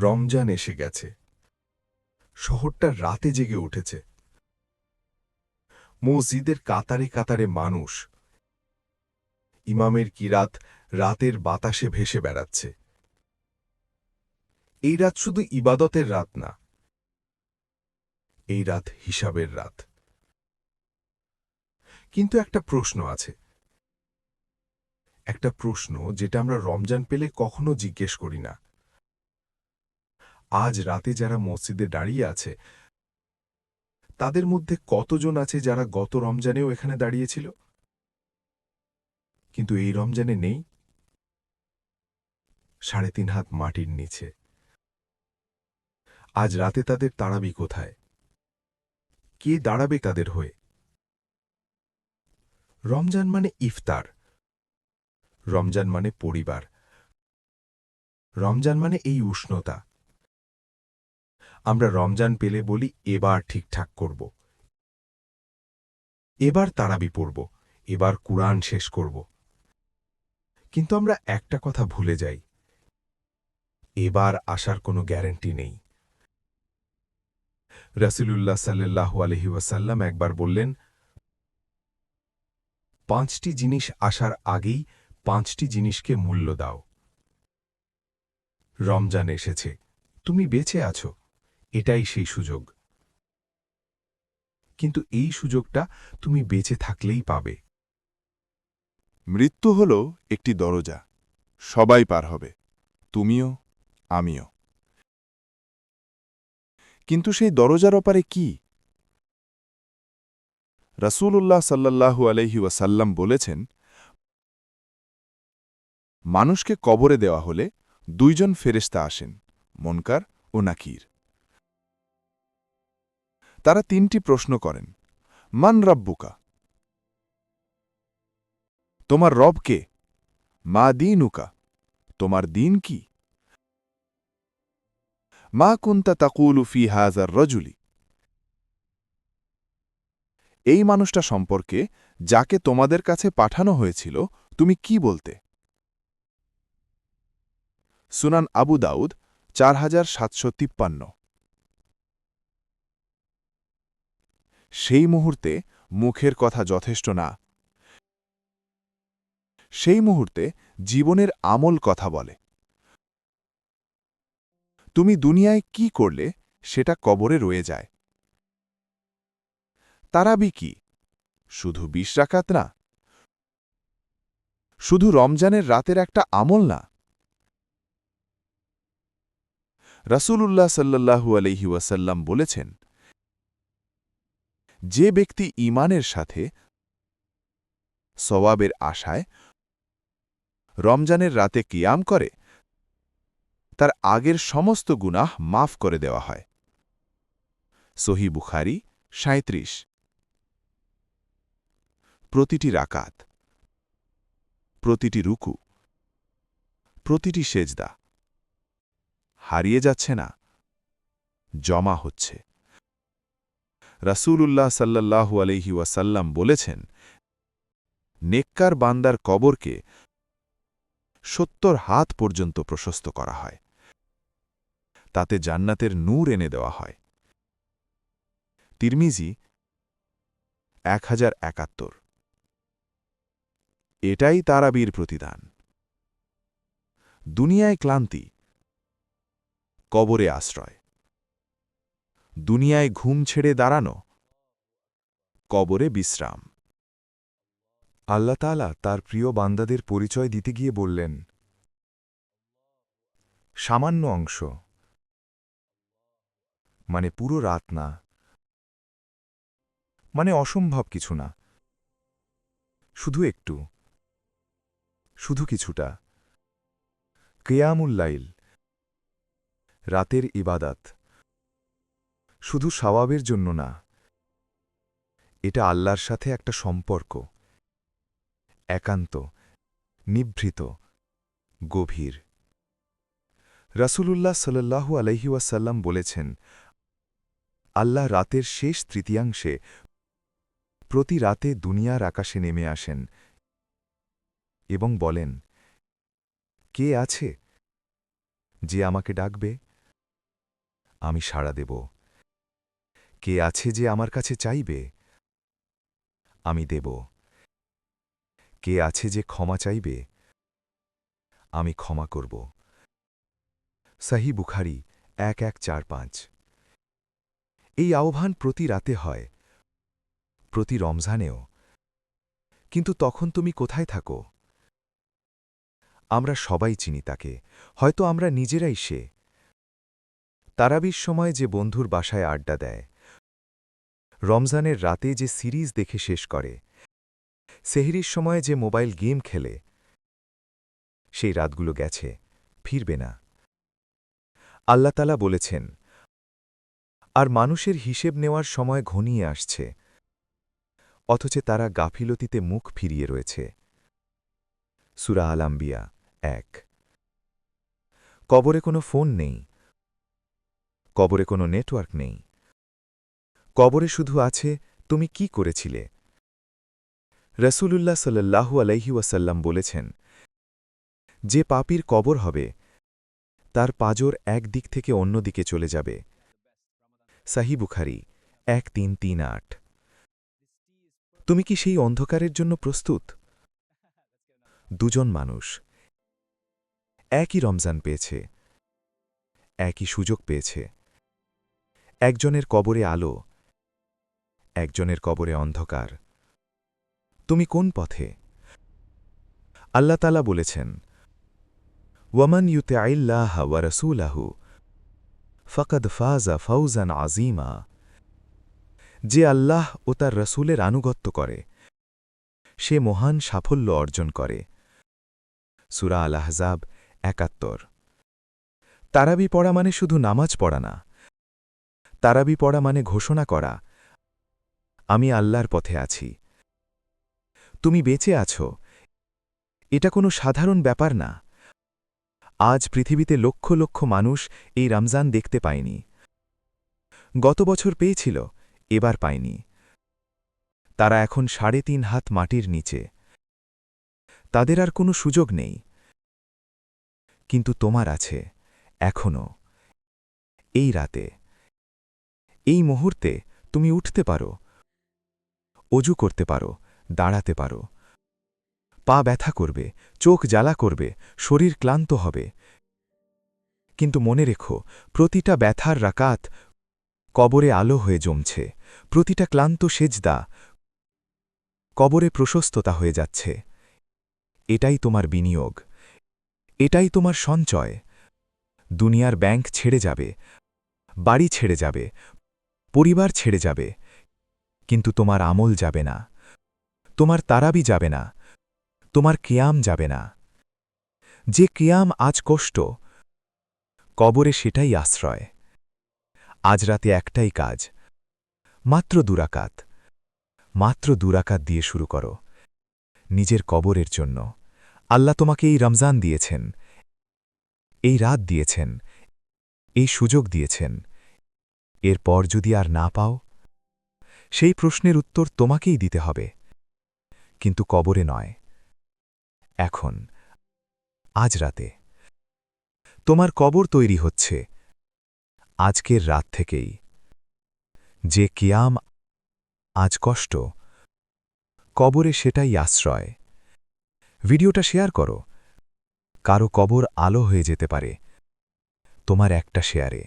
রমজান এসে গেছে। শহরটা রাতে জেগে উঠেছে। মসজিদের কাতারে কাতারে মানুষ। ইমামের কিরাত রাতের বাতাসে ভেসে বেড়াচ্ছে। এই রাত শুধু ইবাদতের রাত না, এই রাত হিসাবের রাত। কিন্তু একটা প্রশ্ন আছে, একটা প্রশ্ন যেটা আমরা রমজান পেলে কখনো জিজ্ঞেস করি না। আজ রাতে যারা মসজিদে দাঁড়িয়ে আছে, তাদের মধ্যে কতজন আছে যারা গত রমজানেও এখানে দাঁড়িয়েছিল, কিন্তু এই রমজানে নেই? ৩.৫ হাত মাটির নিচে। আজ রাতে তাদের তাড়াবি কোথায়? কে দাঁড়াবে তাদের হয়ে? রমজান মানে ইফতার, রমজান মানে পরিবার, রমজান মানে এই উষ্ণতা। আমরা রমজান পেলে বলি এবার ঠিকঠাক করব, এবার তারাবি পড়ব, এবার কুরআন শেষ করব। কিন্তু আমরা একটা কথা ভুলে যাই, এবার আসার কোনো গ্যারান্টি নেই। রাসূলুল্লাহ সাল্লাল্লাহু আলাইহি ওয়াসাল্লাম একবার বললেন, ৫টি জিনিস আসার আগেই ৫টি জিনিসকে মূল্য দাও। রমজান এসেছে, তুমি বেঁচে আছো, এটাই সেই সুযোগ। কিন্তু এই সুযোগটা তুমি বেঁচে থাকলেই পাবে। মৃত্যু হল একটি দরজা, সবাই পার হবে, তুমিও আমিও। কিন্তু সেই দরজার ওপারে কি? রাসূলুল্লাহ সাল্লাল্লাহু আলাইহি ওয়াসাল্লাম বলেছেন, মানুষকে কবরে দেওয়া হলে ২ জন ফেরেশতা আসেন, মুনকার ও নাকির। তারা ৩টি প্রশ্ন করেন, মান রাব্বুকা, তোমার রব কে? মা দীনুকা, তোমার দিন কি? মা কুনতা তাকুলু ফি হাযার রাজুলি, এই মানুষটা সম্পর্কে যাকে তোমাদের কাছে পাঠানো হয়েছিল তুমি কি বলতে? সুনান আবু দাউদ ৪৭৫৩। সেই মুহূর্তে মুখের কথা যথেষ্ট না, সেই মুহূর্তে জীবনের আমল কথা বলে। তুমি দুনিয়ায় কি করলে সেটা কবরে রয়ে যায়। তারাবি কি? শুধু ২০ রাকাত না, শুধু রমজানের রাতের একটা আমল না। রাসূলুল্লাহ সাল্লাল্লাহু আলাইহি ওয়াসাল্লাম বলেছেন, যে ব্যক্তি ঈমানের সাথে সওয়াবের আশায় রমজানের রাতে কিয়াম করে, তার আগের সমস্ত গুনাহ মাফ করে দেওয়া হয়। সহিহ বুখারী ৩৭। প্রতিটি রাকাত, প্রতিটি রুকু, প্রতিটি সেজদা হারিয়ে যাচ্ছে না, জমা হচ্ছে। রাসূলুল্লাহ সাল্লাল্লাহু আলাইহি ওয়াসাল্লাম বলেছেন, নেককার বান্দার কবরকে ৭০ হাত পর্যন্ত প্রশস্ত করা হয়, তাতে জান্নাতের নূর এনে দেওয়া হয়। তিরমিজি ১০৭১। এটাই তারাবির প্রতিদান। দুনিয়ায় ক্লান্তি, কবরে আশ্রয়। দুনিয়ায় ঘুম ছেড়ে দাঁড়ানো, কবরে বিশ্রাম। আল্লাহ তাআলা তার প্রিয় বান্দাদের পরিচয় দিতে গিয়ে বললেন, সামান্য অংশ, মানে পুরো রাত না, মানে অসম্ভব কিছু না, শুধু একটু, শুধু কিছুটা। কিয়ামুল লাইল, রাতের ইবাদাত, শুধু সওয়াবের জন্য না, এটা আল্লাহর সাথে একটা সম্পর্ক, একান্ত, নিভৃত, গভীর। রাসূলুল্লাহ সাল্লাল্লাহু আলাইহি ওয়াসাল্লাম বলেছেন, আল্লাহ রাতের শেষ তৃতীয়াংশে প্রতি রাতে দুনিয়ার আকাশে নেমে আসেন এবং বলেন, কে আছে যে আমাকে ডাকবে? আমি সাড়া দেব। কে আছে যে আমার কাছে চাইবে? আমি দেব। কে আছে যে ক্ষমা চাইবে? আমি ক্ষমা করব। সহি বুখারি 1145। এই আহ্বান প্রতি রাতে হয়, প্রতি রমজানেও। কিন্তু তখন তুমি কোথায় থাকো? আমরা সবাই চিনি তাকে, হয়তো আমরা নিজেরাই সে। তারাবির সময় যে বন্ধুর বাসায় আড্ডা দেয়, রমজানের রাতে যে সিরিজ দেখে শেষ করে, সেহরির সময় যে মোবাইল গেম খেলে, সেই রাতগুলো গেছে, ফিরবে না। আল্লাহতালা বলেছেন, আর মানুষের হিসেব নেওয়ার সময় ঘনিয়ে আসছে, অথচ তারা গাফিলতিতে মুখ ফিরিয়ে রয়েছে। সূরা আল আম্বিয়া 1। কবরে কোনো ফোন নেই, কবরে কোনো নেটওয়ার্ক নেই। কবরে শুধু আছে তুমি কি করেছিলে। রসূলুল্লাহ সাল্লাল্লাহু আলাইহি ওয়াসাল্লাম বলেছেন, যে পাপীর কবর হবে তার পাজর এক দিক থেকে অন্য দিকে চলে যাবে। সাহি বুখারি 1338। তুমি কি সেই অন্ধকারের জন্য প্রস্তুত? দুজন মানুষ একই রমজান পেয়েছে, একই সুযোগ পেয়েছে। একজনের কবরে আলো, একজনের কবরে অন্ধকার। তুমি কোন পথে? আল্লাহতালা বলেছেন, ওয়ামান ইউতিআইল্লাহা ওয়া রাসূলাহু ফাকাদ ফাজা ফাউজান আযীমা। যে আল্লাহ ও তার রসূলের আনুগত্য করে, সে মহান সাফল্য অর্জন করে। সূরা আল আহজাব ৭১। তারাবি পড়া মানে শুধু নামাজ পড়া না। তারাবি পড়া মানে ঘোষণা করা, আমি আল্লাহর পথে আছি। তুমি বেঁচে আছো, এটা কোনো সাধারণ ব্যাপার না। আজ পৃথিবীতে লক্ষ লক্ষ মানুষ এই রমজান দেখতে পায়নি। গত বছর পেয়েছিল, এবার পায়নি। তারা এখন ৩.৫ হাত মাটির নিচে। তাদের আর কোনো সুযোগ নেই। কিন্তু তোমার আছে, এখনও। এই রাতে, এই মুহূর্তে তুমি উঠতে পারো, অজু করতে পারো, দাঁড়াতে পারো। পা ব্যথা করবে, চোখ জ্বালা করবে, শরীর ক্লান্ত হবে। কিন্তু মনে রেখো, প্রতিটা ব্যথার রাকাত কবরে আলো হয়ে জমছে। প্রতিটা ক্লান্ত সেজদা কবরে প্রশস্ততা হয়ে যাচ্ছে। এটাই তোমার বিনিয়োগ, এটাই তোমার সঞ্চয়। দুনিয়ার ব্যাংক ছেড়ে যাবে, বাড়ি ছেড়ে যাবে, পরিবার ছেড়ে যাবে, কিন্তু তোমার আমল যাবে না, তোমার তারাবি যাবে না, তোমার কিয়াম যাবে না। যে কিয়াম আজ কষ্ট, কবরে সেটাই আশ্রয়। আজ রাতে একটাই কাজ, মাত্র ২ রাকাত। মাত্র ২ রাকাত দিয়ে শুরু করো, নিজের কবরের জন্য। আল্লাহ তোমাকে এই রমজান দিয়েছেন, এই রাত দিয়েছেন, এই সুযোগ দিয়েছেন। এরপর যদি আর না পাও, সেই প্রশ্নের উত্তর তোমাকেই দিতে হবে, কিন্তু কবরে নয়। এখন, আজ রাতে তোমার কবর তৈরি হচ্ছে, আজকের রাত থেকেই। যে কিয়াম আজ কষ্ট, কবরে সেটাই আশ্রয়। ভিডিওটা শেয়ার করো, কারো কবর আলো হয়ে যেতে পারে তোমার একটা শেয়ারে।